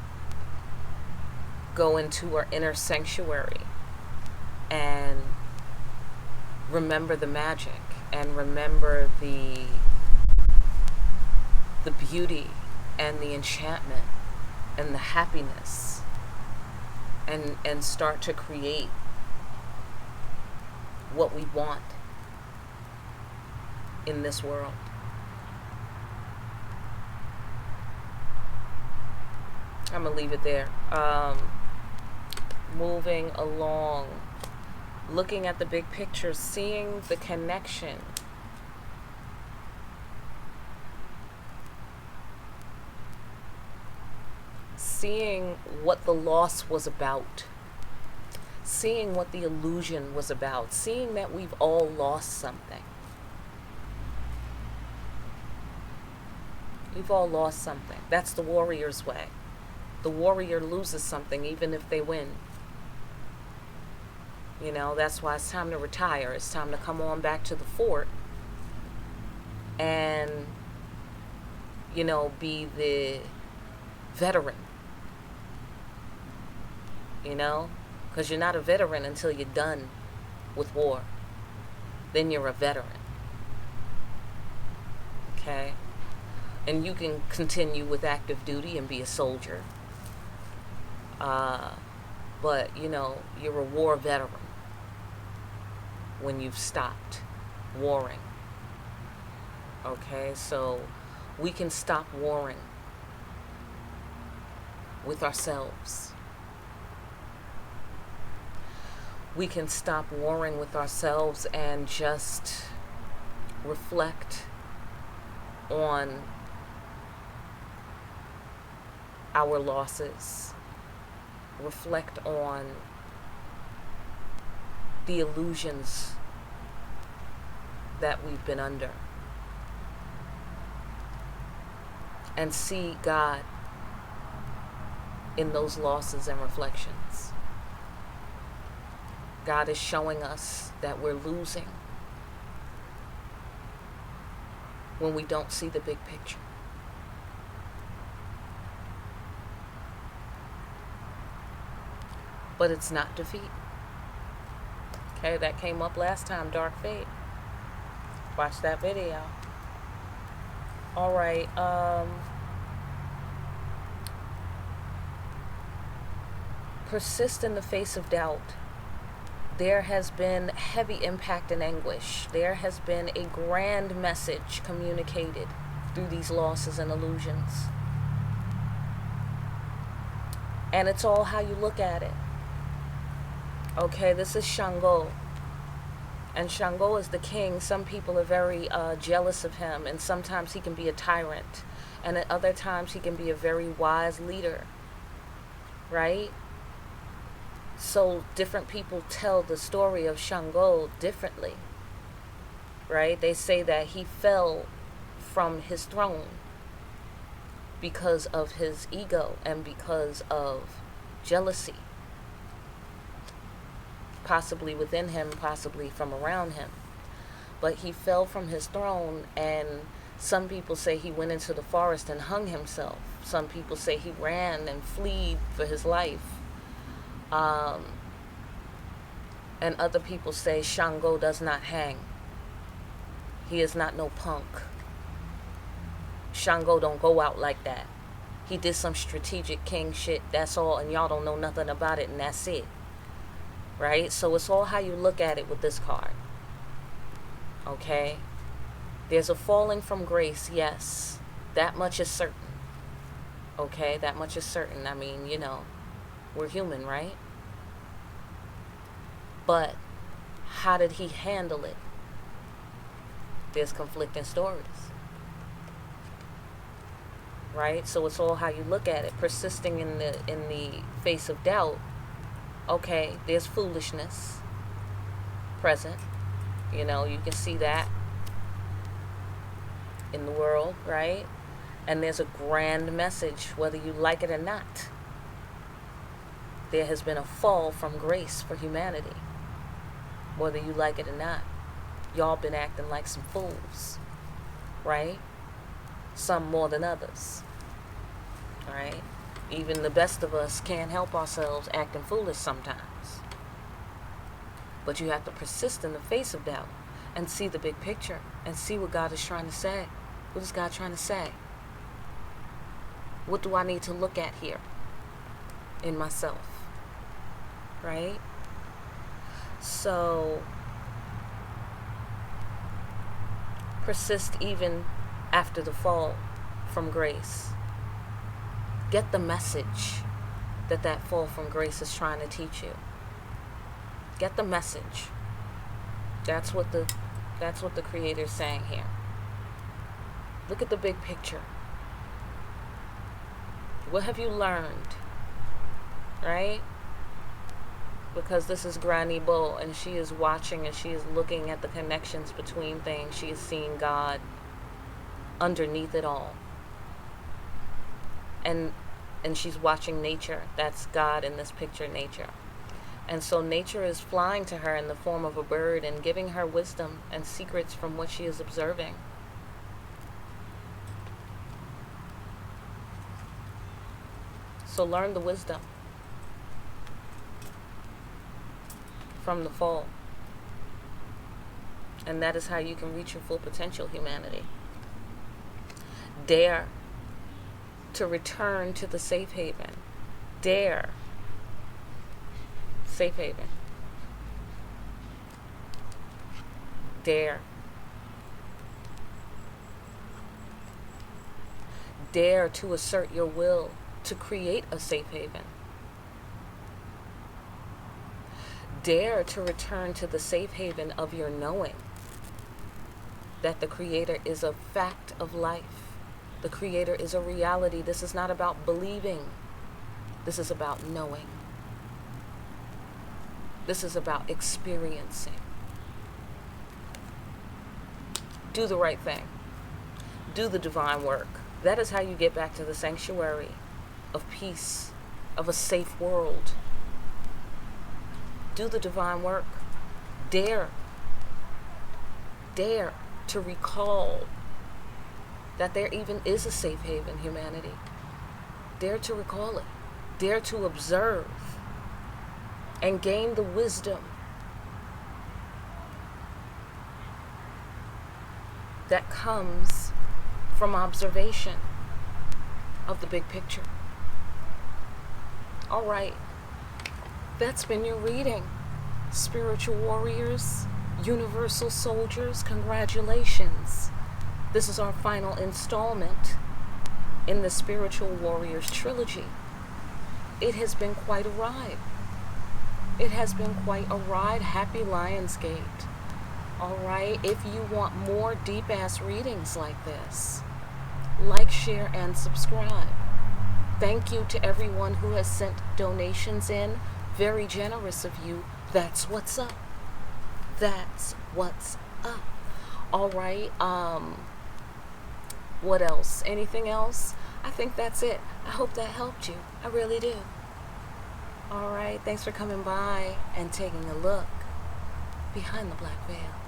go into our inner sanctuary and remember the magic and remember the beauty and the enchantment and the happiness, and start to create what we want in this world. I'm gonna leave it there. Moving along, looking at the big picture, seeing the connection. Seeing what the loss was about. Seeing what the illusion was about. Seeing that we've all lost something. We've all lost something. That's the warrior's way. The warrior loses something even if they win. You know, that's why it's time to retire. It's time to come on back to the fort and, you know, be the veteran. You know? Because you're not a veteran until you're done with war. Then you're a veteran. Okay? And you can continue with active duty and be a soldier. But, you know, you're a war veteran when you've stopped. warring. Okay, so we can stop warring with ourselves. We can stop warring with ourselves and just reflect on our losses, reflect on the illusions that we've been under, and see God in those losses and reflections. God is showing us that we're losing when we don't see the big picture. But it's not defeat. Okay, that came up last time, Dark Fate. Watch that video. All right, persist in the face of doubt. There has been heavy impact and anguish. There has been a grand message communicated through these losses and illusions. And it's all how you look at it. Okay, this is Shango. And Shango is the king. Some people are very jealous of him, and sometimes he can be a tyrant. And at other times he can be a very wise leader. Right? So different people tell the story of Shango differently, right? They say that he fell from his throne because of his ego and because of jealousy, possibly within him, possibly from around him. But he fell from his throne, and some people say he went into the forest and hung himself. Some people say he ran and fled for his life. And other people say Shango does not hang. He is not no punk. Shango don't go out like that. He did some strategic king shit, that's all, and y'all don't know nothing about it, and that's it. Right? So it's all how you look at it with this card. Okay? There's a falling from grace, yes. That much is certain. Okay? That much is certain. I mean, you know, we're human, right? But how did he handle it? There's conflicting stories. Right? So it's all how you look at it. Persisting in the face of doubt. Okay, there's foolishness present. You know, you can see that in the world, right? And there's a grand message, whether you like it or not. There has been a fall from grace for humanity, whether you like it or not. Y'all been acting like some fools, right? Some more than others, right? Even the best of us can't help ourselves acting foolish sometimes. But you have to persist in the face of doubt and see the big picture and see what God is trying to say. What is God trying to say? What do I need to look at here in myself? Right? So, persist even after the fall from grace. Get the message that fall from grace is trying to teach you. Get the message. That's what the Creator's saying here. Look at the big picture. What have you learned? Right? Because this is Granny Bo, and she is watching and she is looking at the connections between things. She is seeing God underneath it all. And she's watching nature. That's God in this picture, nature. And so nature is flying to her in the form of a bird and giving her wisdom and secrets from what she is observing. So learn the wisdom from the fall. And that is how you can reach your full potential, humanity. Dare to return to the safe haven. Dare. Safe haven. Dare Dare to assert your will to create a safe haven. Dare to return to the safe haven of your knowing that the Creator is a fact of life. The Creator is a reality. This is not about believing. This is about knowing. This is about experiencing. Do the right thing. Do the divine work. That is how you get back to the sanctuary of peace, of a safe world. Do the divine work. Dare to recall that there even is a safe haven, humanity. Dare to recall it. Dare to observe and gain the wisdom that comes from observation of the big picture. All right, that's been your reading. Spiritual warriors, universal soldiers, congratulations. This is our final installment in the Spiritual Warriors trilogy. It has been quite a ride. It has been quite a ride. Happy Lionsgate. All right, if you want more deep-ass readings like this, like, share, and subscribe. Thank you to everyone who has sent donations in. Very generous of you. That's what's up. That's what's up. All right, what else? Anything else? I think that's it. I hope that helped you. I really do. All right, thanks for coming by and taking a look behind the black veil.